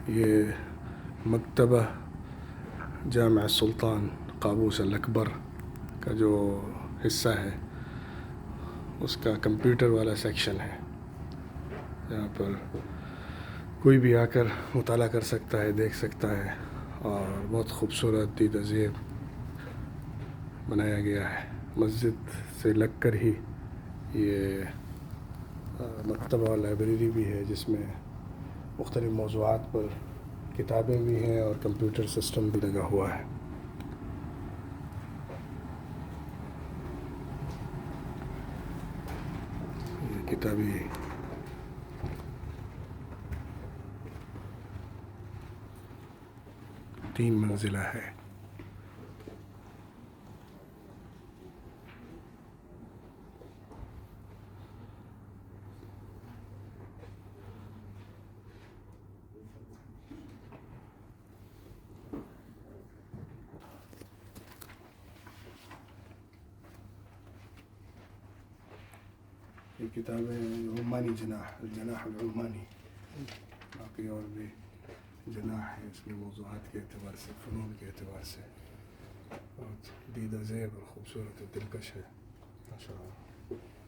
یہ مکتبہ جامع السلطان قابوس الاکبر کا جو حصہ ہے اس کا کمپیوٹر والا سیکشن ہے، جہاں پر کوئی بھی آ کر مطالعہ کر سکتا ہے، دیکھ سکتا ہے، اور بہت خوبصورت دیدہ زیب بنایا گیا ہے۔ مسجد سے لگ کر ہی یہ مکتبہ اور لائبریری بھی ہے، جس میں مختلف موضوعات پر کتابیں بھی ہیں اور کمپیوٹر سسٹم بھی لگا ہوا ہے۔ یہ کتابی تین منزلہ ہے۔ یہ کتابیں عمانی جناح العمانی، باقی اور بھی جناح ہے اس میں موضوعات کے اعتبار سے، فنون کے اعتبار سے بہت دیدہ زیب اور خوبصورت و دلکش ہے، ماشاء اللہ۔